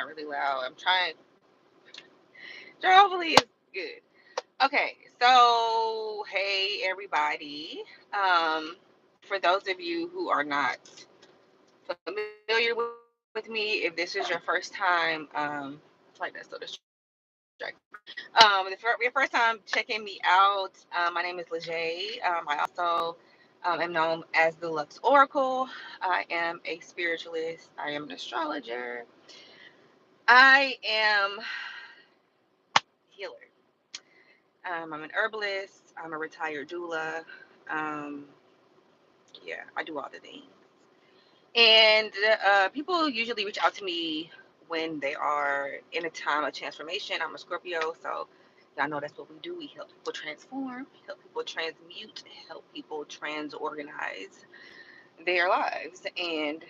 really loud. I'm trying. Hopefully it's good. Okay, so hey everybody. Um, for those of you who are not familiar with me, if this is your first time, I feel like that's so distracting. Your first time checking me out. My name is Lejay. I also am known as the Lux Oracle. I am a spiritualist. I am an astrologer. I am a healer. I'm an herbalist. I'm a retired doula. Um, yeah, I do all the things. And people usually reach out to me when they are in a time of transformation. I'm a Scorpio, so y'all know that's what we do. We help people transform, help people transmute, help people transorganize their lives and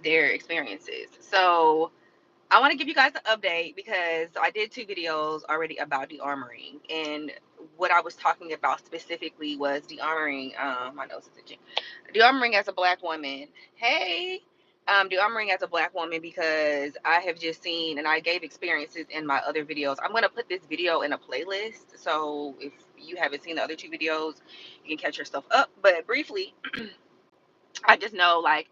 their experiences. So I want to give you guys an update because I did 2 videos already about de-armoring, and what I was talking about specifically was de-armoring. My nose is itching. De-armoring as a black woman. Hey, de-armoring as a black woman because I have just seen, and I gave experiences in my other videos. I'm gonna put this video in a playlist, so if you haven't seen the other 2 videos, you can catch yourself up. But briefly, I just know like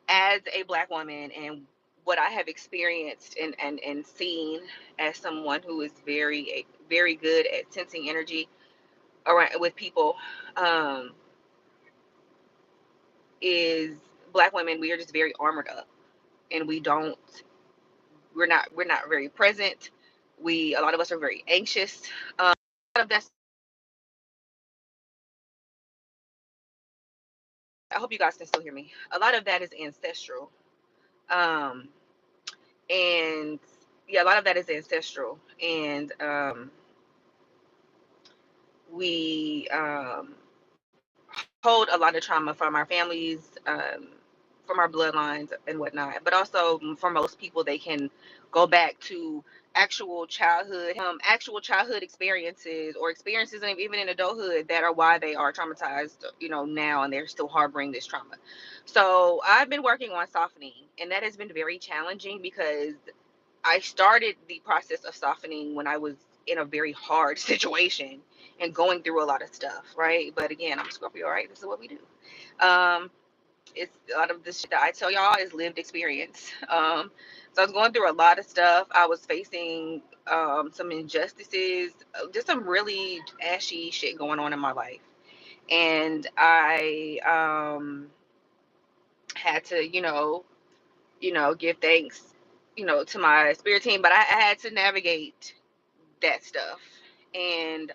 as a black woman and what I have experienced and seen as someone who is very good at sensing energy around with people, um, is black women, we are just very armored up and we're not very present. A lot of us are very anxious. A lot of that's I hope you guys can still hear me. A lot of that is ancestral. Um, and yeah, a lot of that is ancestral. And we hold a lot of trauma from our families, from our bloodlines and whatnot. But also, for most people, they can go back to actual childhood experiences or experiences even in adulthood that are why they are traumatized, now, and they're still harboring this trauma. So I've been working on softening, and that has been very challenging because I started the process of softening when I was in a very hard situation and going through a lot of stuff, right? But again, I'm a Scorpio, right? This is what we do. Um, it's a lot of this shit that I tell y'all is lived experience. So I was going through a lot of stuff. I was facing some injustices, just some really ashy shit going on in my life, and I had to, give thanks, to my spirit team, but I had to navigate that stuff, and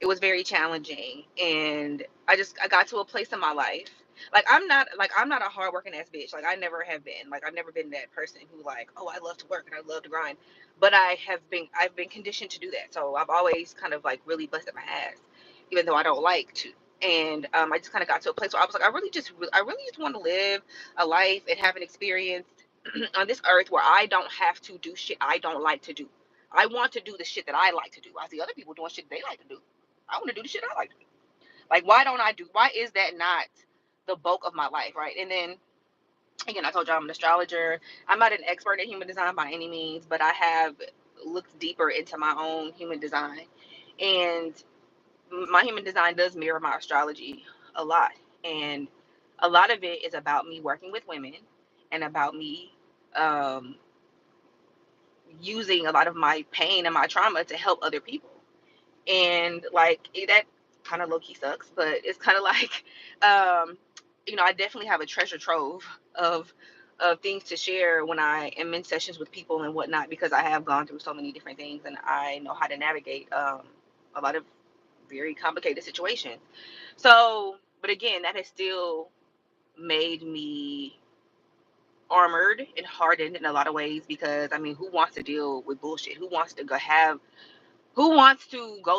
it was very challenging. And I got to a place in my life, like I'm not a hardworking ass bitch. Like I never have been. Like I've never been that person who like, oh, I love to work and I love to grind. But I've been conditioned to do that. So I've always kind of like really busted my ass, even though I don't like to. And I just kind of got to a place where I was like, I really just want to live a life and have an experience on this earth where I don't have to do shit I don't like to do. I want to do the shit that I like to do. I see other people doing shit they like to do. I want to do the shit I like to do. Like, why is that not the bulk of my life, right? And then, again, I told you I'm an astrologer. I'm not an expert in human design by any means, but I have looked deeper into my own human design. And my human design does mirror my astrology a lot. And a lot of it is about me working with women and about me um, using a lot of my pain and my trauma to help other people. And like that kind of low key sucks, but it's kind of like, um, I definitely have a treasure trove of things to share when I am in sessions with people and whatnot, because I have gone through so many different things and I know how to navigate a lot of very complicated situations. So, but again, that has still made me armored and hardened in a lot of ways, because I mean, who wants to deal with bullshit? Who wants to go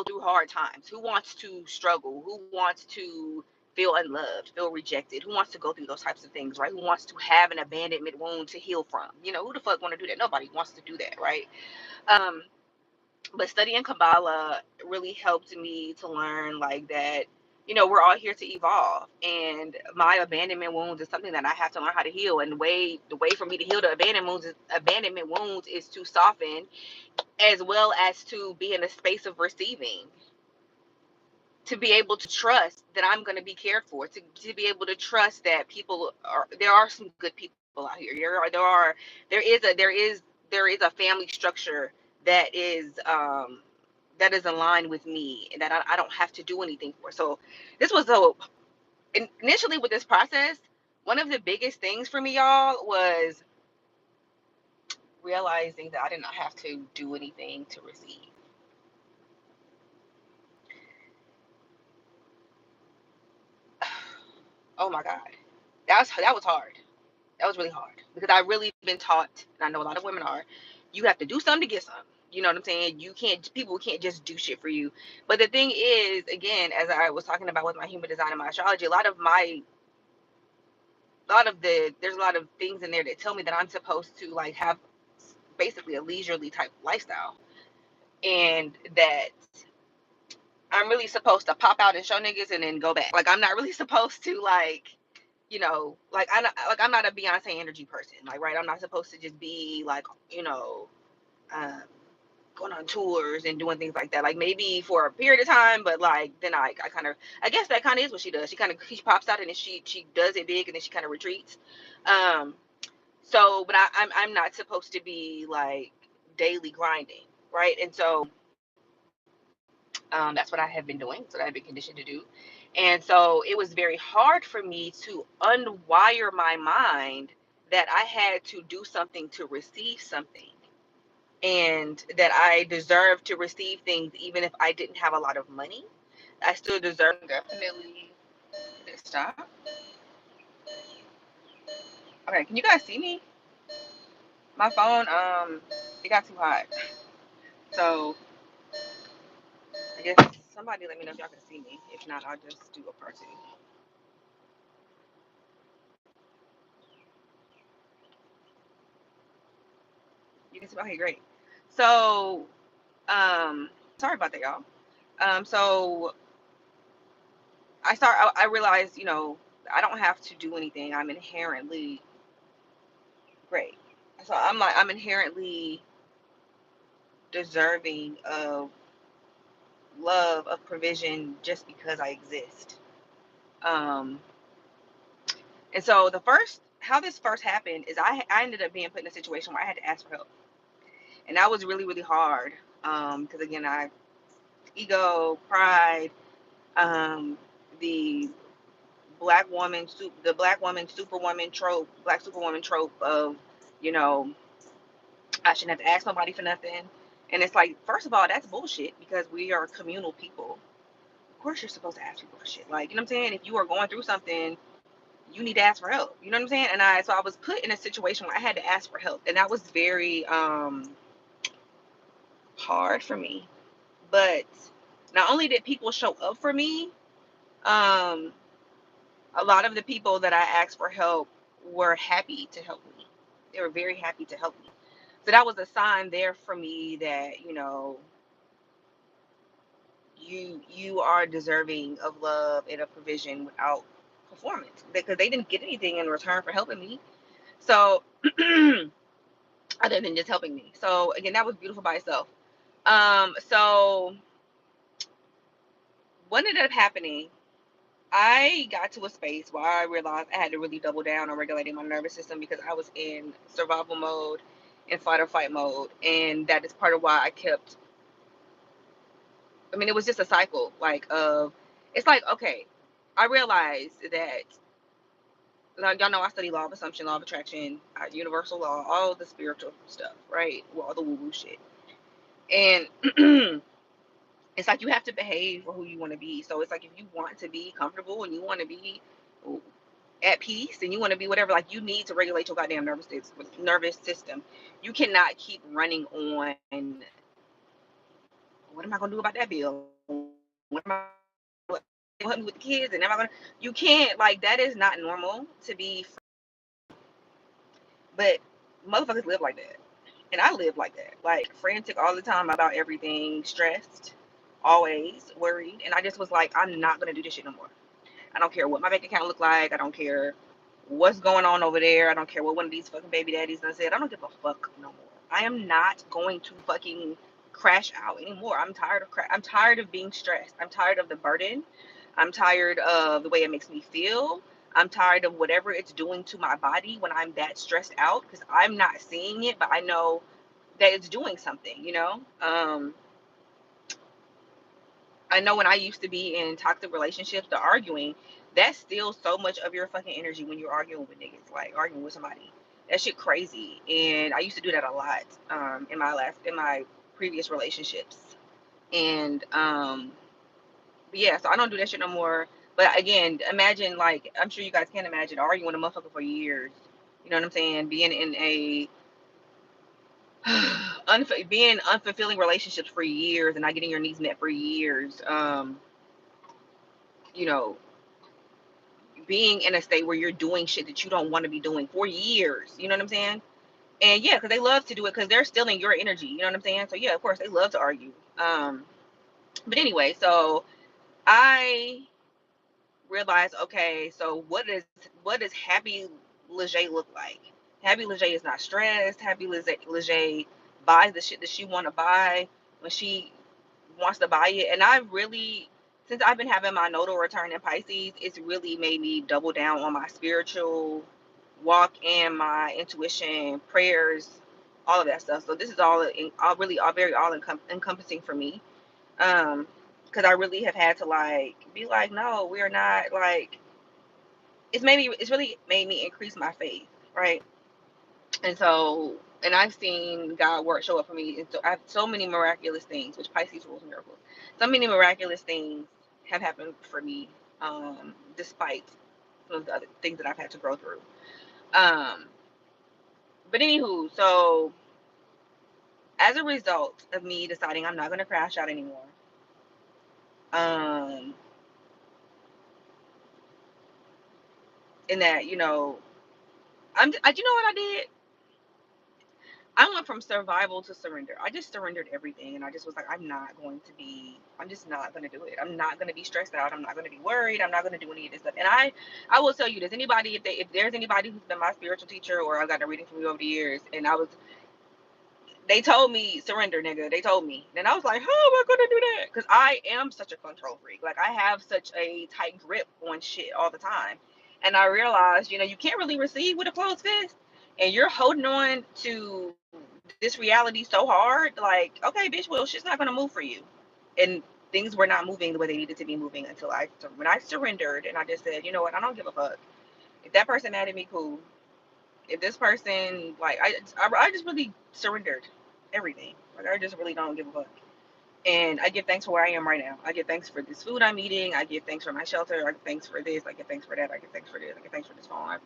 through hard times? Who wants to struggle? Who wants to feel unloved, feel rejected? Who wants to go through those types of things, right? Who wants to have an abandonment wound to heal from? Who the fuck want to do that? Nobody wants to do that, right? Um, but studying Kabbalah really helped me to learn like that, we're all here to evolve, and my abandonment wounds is something that I have to learn how to heal. And the way for me to heal the abandonment wounds is to soften, as well as to be in a space of receiving, to be able to trust that I'm going to be cared for, to be able to trust that there are some good people out here. There is a family structure that is aligned with me, and that I don't have to do anything for. So this was so initially with this process, one of the biggest things for me, y'all, was realizing that I did not have to do anything to receive. Oh my God, that was hard. That was really hard because I really been taught, and I know a lot of women are, you have to do something to get some. You know what I'm saying? People can't just do shit for you. But the thing is, again, as I was talking about with my human design and my astrology, there's a lot of things in there that tell me that I'm supposed to like have basically a leisurely type lifestyle, and that I'm really supposed to pop out and show niggas and then go back. Like I'm not really supposed to I'm not a Beyonce energy person. Like, right, I'm not supposed to just be like, um, going on tours and doing things like that. Like maybe for a period of time, but like then I guess that kind of is what she does. She pops out and then she does it big and then she kind of retreats. Um, but I'm not supposed to be like daily grinding, right? And so that's what I have been doing. That's what I've been conditioned to do. And so it was very hard for me to unwire my mind that I had to do something to receive something, and that I deserved to receive things even if I didn't have a lot of money. I still deserve, definitely. Stop. Okay, can you guys see me? My phone, it got too hot. So I guess somebody let me know if y'all can see me. If not, I'll just do a part two. You can see, okay, great. So, sorry about that, y'all. So I realized, I don't have to do anything. I'm inherently great. So I'm inherently deserving of love, of provision, just because I exist. Um, and so how this first happened is I ended up being put in a situation where I had to ask for help, and that was really really hard. Because again, ego, pride, um, the the black woman superwoman trope, black superwoman trope of, you know, I shouldn't have to ask nobody for nothing. And it's like, first of all, that's bullshit because we are communal people. Of course you're supposed to ask people for shit. Like, you know what I'm saying? If you are going through something, you need to ask for help. You know what I'm saying? And I was put in a situation where I had to ask for help. And that was very hard for me. But not only did people show up for me, um, a lot of the people that I asked for help were happy to help me. They were very happy to help me. So that was a sign there for me that, you are deserving of love and of provision without performance, because they didn't get anything in return for helping me. So other than just helping me. So again, that was beautiful by itself. So what ended up happening, I got to a space where I realized I had to really double down on regulating my nervous system because I was in survival mode, in fight or fight mode. And that is part of why I mean, it was just a cycle, it's like, okay, I realized that, like, y'all know I study law of assumption, law of attraction, universal law, all the spiritual stuff, right? Well, all the woo woo shit. And it's like you have to behave for who you want to be. So it's like if you want to be comfortable and you want to be at peace and you want to be whatever, like, you need to regulate your goddamn nervous system. You cannot keep running on, what am I gonna do about that bill? What am I what, help me with the kids? And am I gonna? You can't, like, that is not normal to be. But motherfuckers live like that, and I live like that, like frantic all the time about everything, stressed. always worried. And I just was like, I'm not gonna do this shit no more. I don't care what my bank account look like. I don't care what's going on over there. I don't care what one of these fucking baby daddies done said. I don't give a fuck no more. I am not going to fucking crash out anymore. I'm tired of being stressed. I'm tired of the burden. I'm tired of the way it makes me feel. I'm tired of whatever it's doing to my body when I'm that stressed out, because I'm not seeing it, but I know that it's doing something, you know? I know when I used to be in toxic relationships, the arguing, that's still so much of your fucking energy when you're arguing with niggas, like arguing with somebody. That shit crazy. And I used to do that a lot in my previous relationships. And yeah, so I don't do that shit no more. But again, imagine, like, I'm sure you guys can imagine arguing with a motherfucker for years. You know what I'm saying? Being in a being unfulfilling relationships for years and not getting your needs met for years. You know, being in a state where you're doing shit that you don't want to be doing for years. You know what I'm saying? And yeah, because they love to do it because they're stealing your energy. You know what I'm saying? So yeah, of course they love to argue. But anyway, so I realized, okay, so what does happy Leger look like? Happy Leger is not stressed. Happy Leger buys the shit that she want to buy when she wants to buy it. And I really, since I've been having my nodal return in Pisces, it's really made me double down on my spiritual walk and my intuition, prayers, all of that stuff. So this is all very all encompassing for me. Because I really have had to like be like, no, we're not, like, it's really made me increase my faith, right? And so, and I've seen God work show up for me. And so I have so many miraculous things, which Pisces rules miracles. So many miraculous things have happened for me, despite some of the other things that I've had to grow through. Um, but anywho, so as a result of me deciding I'm not going to crash out anymore, um, in that, you know what I did? I went from survival to surrender. I just surrendered everything, and I just was like, I'm just not going to do it. I'm not going to be stressed out. I'm not going to be worried. I'm not going to do any of this stuff. And I will tell you this, if there's anybody who's been my spiritual teacher, or I've gotten a reading from you over the years, and they told me surrender, nigga. They told me. And I was like, how am I going to do that? Because I am such a control freak. Like, I have such a tight grip on shit all the time. And I realized, you can't really receive with a closed fist. And you're holding on to this reality so hard. Like, okay, bitch, well, shit's not going to move for you. And things were not moving the way they needed to be moving until when I surrendered and I just said, you know what? I don't give a fuck. If that person mad at me, cool. If this person, like, I just really surrendered everything. Like, I just really don't give a fuck. And I give thanks for where I am right now. I give thanks for this food I'm eating. I give thanks for my shelter. I give thanks for this. I give thanks for that. I give thanks for this. I give thanks for this phone.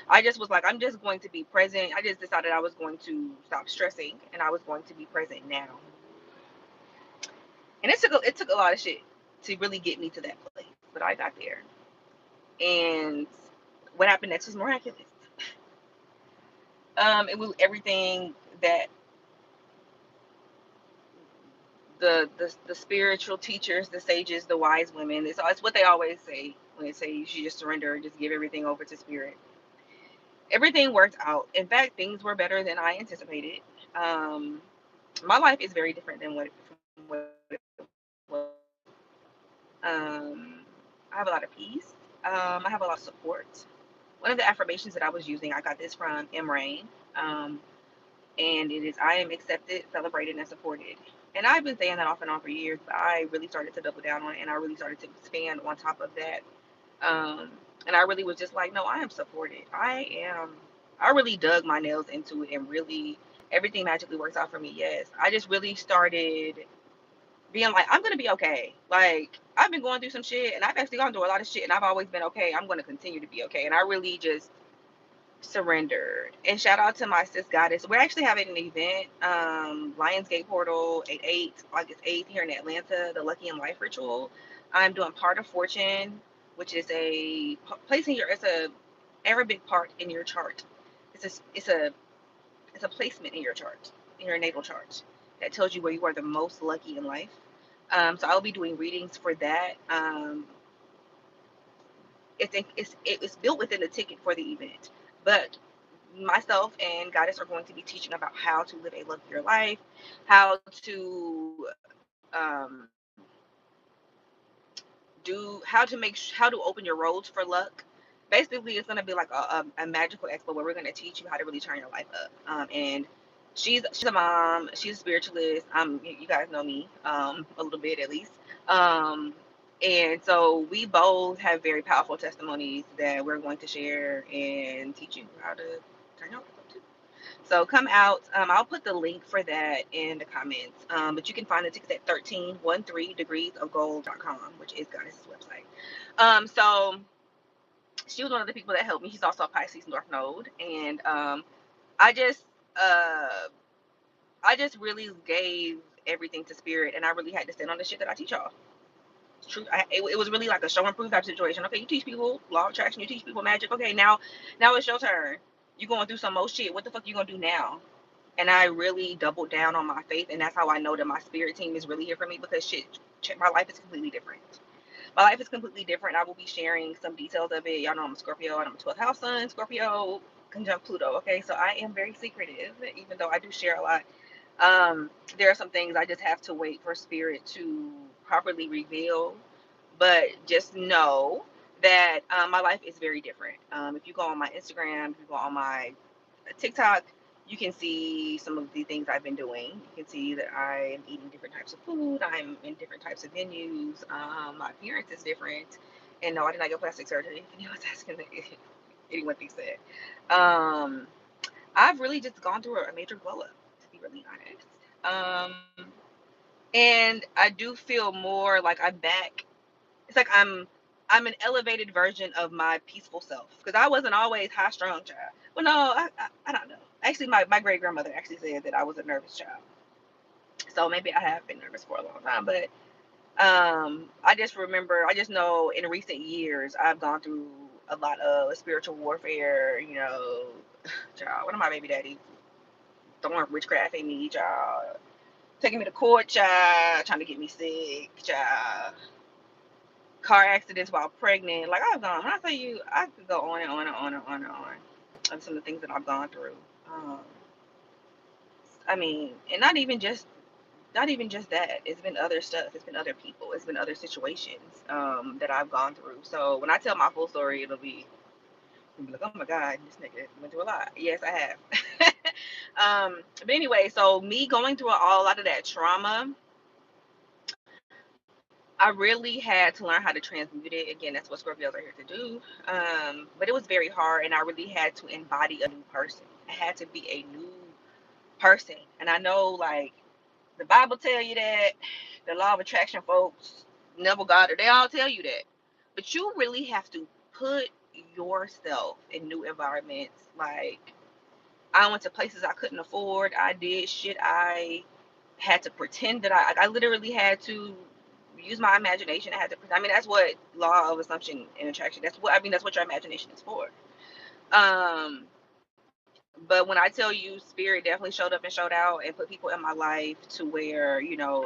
I just was like, I'm just going to be present. I just decided I was going to stop stressing and I was going to be present now. And it took a lot of shit to really get me to that place, but I got there. And what happened next was miraculous. It was everything that the spiritual teachers, the sages, the wise women. It's what they always say when they say you should just surrender and just give everything over to spirit. Everything worked out. In fact, things were better than I anticipated. Um, my life is very different than what it was. I have a lot of peace. I have a lot of support. One of the affirmations that I was using, I got this from M. Rain. Um, and it is, I am accepted, celebrated, and supported. And I've been saying that off and on for years, but I really started to double down on it, and I really started to expand on top of that. Um, and I really was just like, no, I am supported. I really dug my nails into it, and really everything magically works out for me. Yes, I just really started being like, I'm gonna be okay. Like, I've been going through some shit, and I've actually gone through a lot of shit, and I've always been okay. I'm gonna continue to be okay. And I really just surrendered. And shout out to my sis goddess. We're actually having an event, Lionsgate Portal 8/8, August 8th, here in Atlanta, the Lucky in Life ritual. I'm doing part of fortune, which is it's a Arabic part in your chart. It's a placement in your chart, in your natal chart, that tells you where you are the most lucky in life. So I'll be doing readings for that. It's built within the ticket for the event, but myself and Goddess are going to be teaching about how to live a luckier life, how to how to open your roads for luck. Basically, it's gonna be like a magical expo where we're gonna teach you how to really turn your life up. And she's a mom, she's a spiritualist. You guys know me a little bit at least. Um, and so we both have very powerful testimonies that we're going to share and teach you how to turn your life up too. So come out. I'll put the link for that in the comments. But you can find the tickets at 1313degreesofgold.com, which is Goddess's website. So she was one of the people that helped me. She's also a Pisces North Node, and I just I just really gave everything to Spirit, and I really had to stand on the shit that I teach y'all. It's true. It was really like a show and prove type situation. Okay, you teach people law of attraction, you teach people magic. Okay, now it's your turn. You going through some more shit. What the fuck you gonna do now? And I really doubled down on my faith, and that's how I know that my spirit team is really here for me, because shit, my life is completely different. My life is completely different. I will be sharing some details of it. Y'all know I'm a Scorpio, and I'm a 12th house sun, Scorpio conjunct Pluto. Okay, so I am very secretive, even though I do share a lot. There are some things I just have to wait for spirit to properly reveal, but just know that my life is very different. If you go on my Instagram, if you go on my TikTok, you can see some of the things I've been doing. You can see that I am eating different types of food. I'm in different types of venues. My appearance is different. And no, I did not get plastic surgery. If anyone's asking anyone thinks that. I've really just gone through a major glow up, to be really honest. And I do feel more like I'm back. It's like I'm an elevated version of my peaceful self, because I wasn't always high strung child. Well, no, I don't know. Actually, my great grandmother actually said that I was a nervous child, so maybe I have been nervous for a long time. But I just know in recent years I've gone through a lot of spiritual warfare. You know, child, one of my baby daddies throwing witchcraft at me, child, taking me to court, child, trying to get me sick, child, car accidents while pregnant. Like I've gone, when I tell you, I could go on and on and on and on and on of some of the things that I've gone through. Um, I mean, and not even just that. It's been other stuff. It's been other people. It's been other situations that I've gone through. So when I tell my full story, you'll be like, oh my God, this nigga went through a lot. Yes, I have. But anyway, so me going through a lot of that trauma, I really had to learn how to transmute it. Again, that's what Scorpios are here to do. But it was very hard, and I really had to embody a new person. I had to be a new person. And I know, like, the Bible tell you that, the law of attraction folks, Neville Goddard, they all tell you that. But you really have to put yourself in new environments. Like, I went to places I couldn't afford. I did shit I had to pretend that I literally had to use my imagination. I had to, I mean, that's what law of assumption and attraction, that's what your imagination is for. Um, but when I tell you, spirit definitely showed up and showed out and put people in my life to where, you know,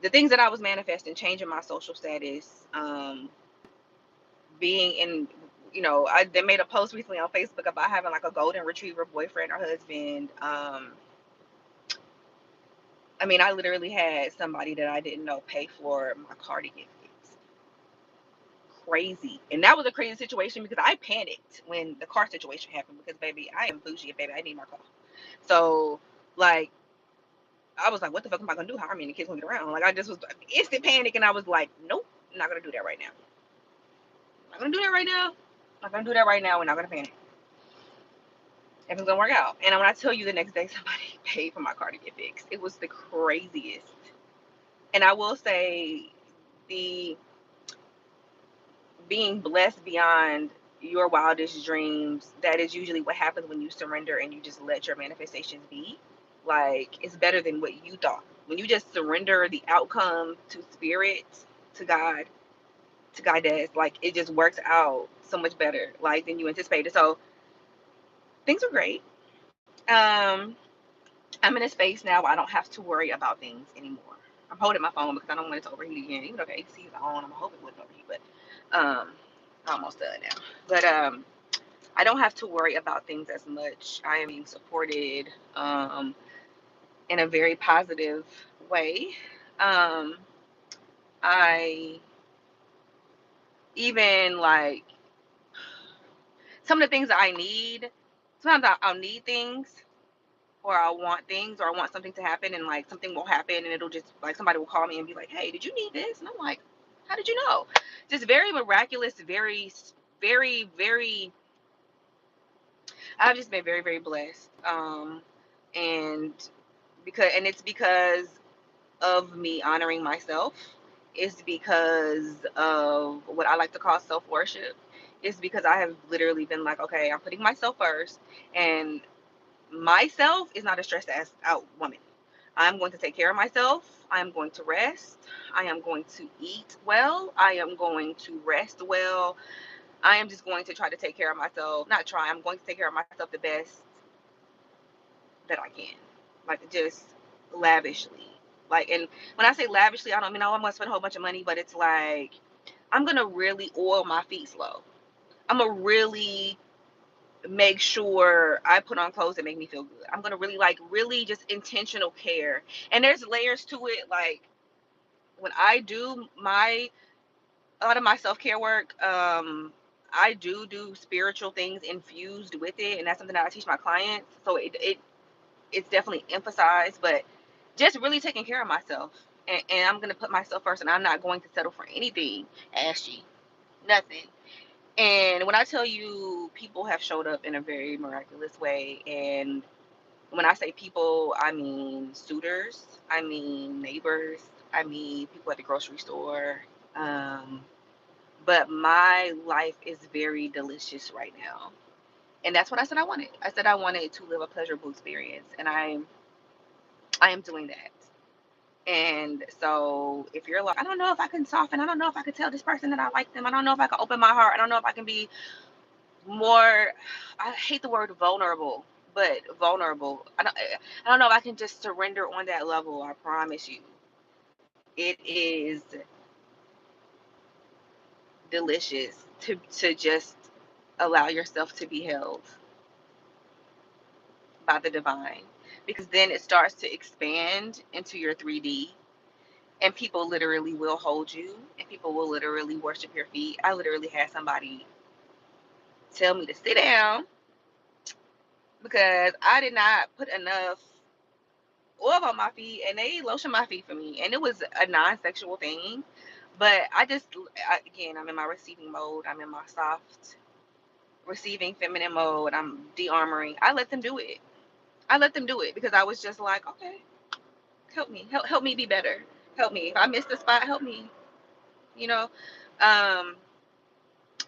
the things that I was manifesting, changing my social status, being in, you know, they made a post recently on Facebook about having like a golden retriever boyfriend or husband. I mean, I literally had somebody that I didn't know pay for my car to get fixed. Crazy. And that was a crazy situation because I panicked when the car situation happened, because baby, I am bougie, baby. I need my car. So like I was like, what the fuck am I gonna do? How many kids gonna get around? Like I just was instant panic, and I was like, nope, I'm not gonna do that right now. I'm not gonna do that right now. I'm not gonna do that right now. We're not gonna panic. Everything's gonna work out. And when I tell you, the next day somebody paid for my car to get fixed, it was the craziest. And I will say, the being blessed beyond your wildest dreams, that is usually what happens when you surrender and you just let your manifestations be. Like, it's better than what you thought. When you just surrender the outcome to spirit, to God, to Goddess, like, it just works out so much better, like, than you anticipated. So things are great. I'm in a space now where I don't have to worry about things anymore. I'm holding my phone because I don't want it to overheat again. Even though the AC is on, I'm hoping it wouldn't overheat, but um, almost done now. But I don't have to worry about things as much. I am being supported in a very positive way. Um, I even like some of the things that I need. Sometimes I'll need things, or I want things, or I want something to happen, and like something will happen, and it'll just like somebody will call me and be like, "Hey, did you need this?" And I'm like, "How did you know?" Just very miraculous, very, very, very. I've just been very, very blessed, and it's because of me honoring myself. It's because of what I like to call self worship. It's because I have literally been like, okay, I'm putting myself first, and myself is not a stressed ass out woman. I'm going to take care of myself. I am going to rest. I am going to eat well. I am going to rest well. I am just going to try to take care of myself. Not try, I'm going to take care of myself the best that I can. Like just lavishly. Like, and when I say lavishly, I don't mean I'm gonna spend a whole bunch of money, but it's like I'm gonna really oil my feet slow. I'm gonna really make sure I put on clothes that make me feel good. I'm gonna really like really just intentional care. And there's layers to it. Like when I do my a lot of my self-care work, I do spiritual things infused with it, and that's something that I teach my clients. So it's definitely emphasized, but just really taking care of myself. And I'm gonna put myself first, and I'm not going to settle for anything ashy, nothing. And when I tell you people have showed up in a very miraculous way, and when I say people, I mean suitors, I mean neighbors, I mean people at the grocery store. Um, but my life is very delicious right now. And that's what I said I wanted. I said I wanted to live a pleasurable experience, and I am doing that. And so if you're like, I don't know if I can soften, I don't know if I can tell this person that I like them, I don't know if I can open my heart, I don't know if I can be more, I hate the word vulnerable, but vulnerable. I don't know if I can just surrender on that level. I promise you, it is delicious to just allow yourself to be held by the divine, because then it starts to expand into your 3D, and people literally will hold you, and people will literally worship your feet. I literally had somebody tell me to sit down because I did not put enough oil on my feet, and they lotion my feet for me, and it was a non-sexual thing. But again, I'm in my receiving mode. I'm in my soft receiving feminine mode. I'm de-armoring. I let them do it. I let them do it because I was just like, okay, help me, help me be better. Help me if I missed the spot. Help me, you know. um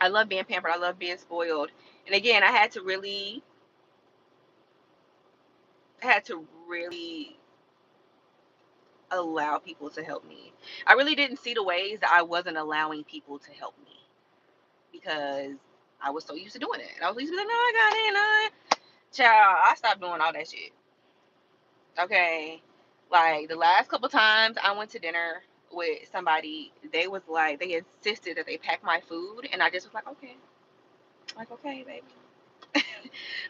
I love being pampered. I love being spoiled. And again, I had to really allow people to help me. I really didn't see the ways that I wasn't allowing people to help me because I was so used to doing it. And I was used to be like, no, I got it. No. Child, I stopped doing all that shit. Okay. Like the last couple times I went to dinner with somebody, they was like, they insisted that they pack my food. And I just was like, okay. Like, okay, baby.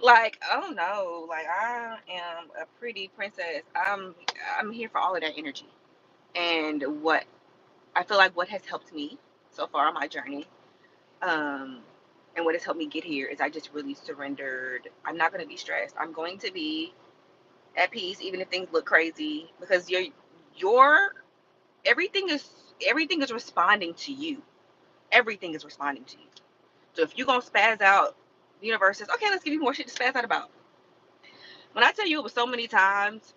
Like, oh no, like I am a pretty princess. I'm here for all of that energy. And what I feel like what has helped me so far on my journey, um, and what has helped me get here is I just really surrendered. I'm not gonna be stressed. I'm going to be at peace even if things look crazy because your everything is everything is responding to you. Everything is responding to you. So if you're gonna spaz out, the universe says, okay, let's give you more shit to spaz out about. When I tell you it was so many times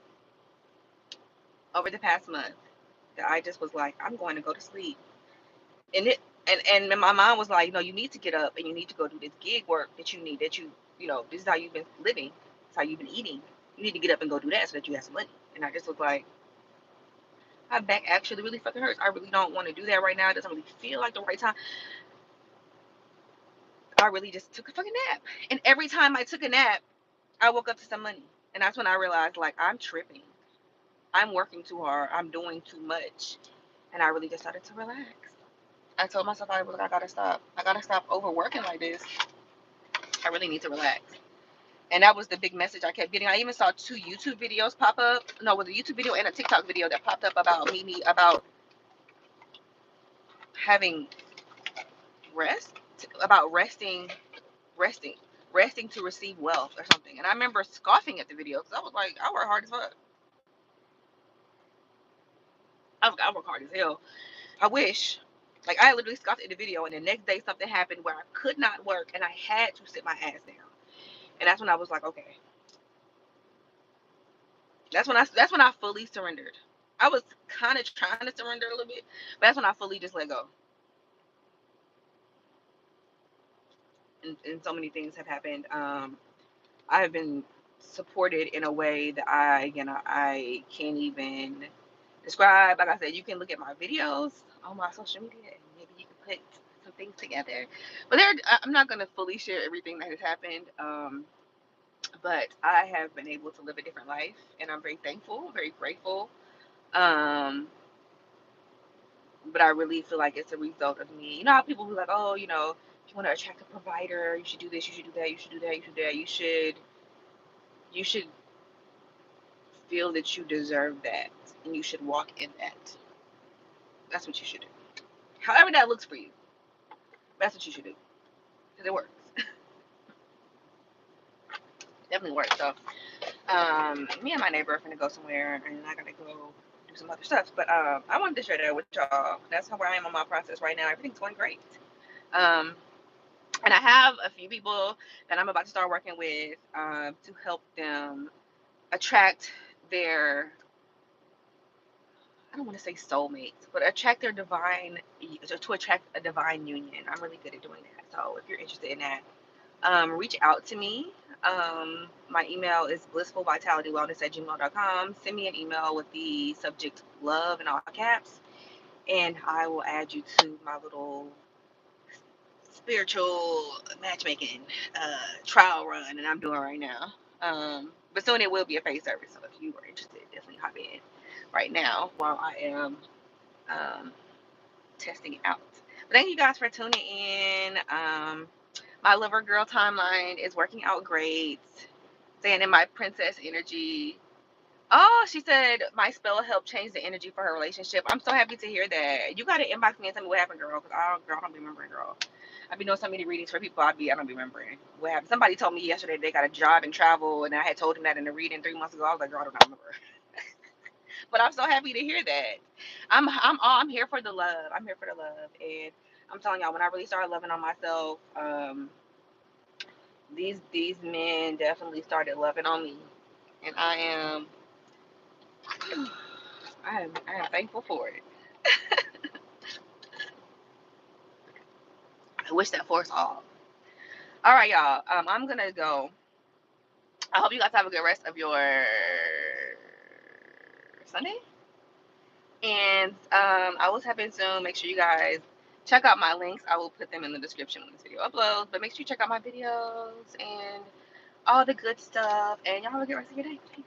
over the past month that I just was like, I'm going to go to sleep. And it and my mom was like, no, you need to get up and you need to go do this gig work that you need, that this is how you've been living. It's how you've been eating. You need to get up and go do that so that you have some money. And I just was like, my back actually really fucking hurts. I really don't want to do that right now. It doesn't really feel like the right time. I really just took a fucking nap. And every time I took a nap, I woke up to some money. And that's when I realized, like, I'm tripping. I'm working too hard. I'm doing too much. And I really just started to relax. I told myself I gotta stop. I gotta stop overworking like this. I really need to relax. And that was the big message I kept getting. I even saw 2 YouTube videos pop up. No, it was a YouTube video and a TikTok video that popped up about about having rest, about resting, resting to receive wealth or something. And I remember scoffing at the video because I was like, I work hard as fuck. I work hard as hell. I wish. Like, I literally scoffed at the video, and the next day something happened where I could not work, and I had to sit my ass down. And that's when I was like, okay. That's when I fully surrendered. I was kind of trying to surrender a little bit, but that's when I fully just let go. And so many things have happened. I have been supported in a way that I can't even describe. Like I said, you can look at my videos on my social media, and maybe you can put some things together. But I'm not gonna fully share everything that has happened. But I have been able to live a different life, and I'm very thankful, very grateful. Um, but I really feel like it's a result of me. You know how people who are like, oh, if you want to attract a provider, you should do this, you should do that, you should do that, you should do that. You should feel that you deserve that, and you should walk in that. That's what you should do. However that looks for you, that's what you should do, because it works. Definitely works. So, me and my neighbor are gonna go somewhere, and I gotta go do some other stuff. But I wanted to share that with y'all. That's how where I am on my process right now. Everything's going great. Um, and I have a few people that I'm about to start working with to help them attract their, I don't want to say soulmates, but attract their divine, to attract a divine union. I'm really good at doing that. So if you're interested in that, reach out to me. My email is blissfulvitalitywellness@gmail.com. Send me an email with the subject love in all caps, and I will add you to my little spiritual matchmaking trial run that I'm doing right now. But soon it will be a paid service. So if you are interested, definitely hop in right now while I am testing it out. But thank you guys for tuning in. My Lover Girl timeline is working out great. Staying in my princess energy. Oh, she said my spell helped change the energy for her relationship. I'm so happy to hear that. You gotta inbox me and tell me what happened, girl, because I don't be remembering, girl. I've been doing so many readings for people. I don't be remembering what happened. Somebody told me yesterday they got a job and travel, and I had told them that in the reading 3 months ago. I was like, girl, I don't remember. But I'm so happy to hear that. I'm here for the love. I'm here for the love, and I'm telling y'all, when I really started loving on myself, these men definitely started loving on me, and I am thankful for it. I wish that for us all. All right, y'all. I'm gonna go. I hope you guys have a good rest of your Sunday, and I will tap in soon. Make sure you guys check out my links. I will put them in the description when this video uploads. But make sure you check out my videos and all the good stuff. And y'all have a good rest of your day. Peace.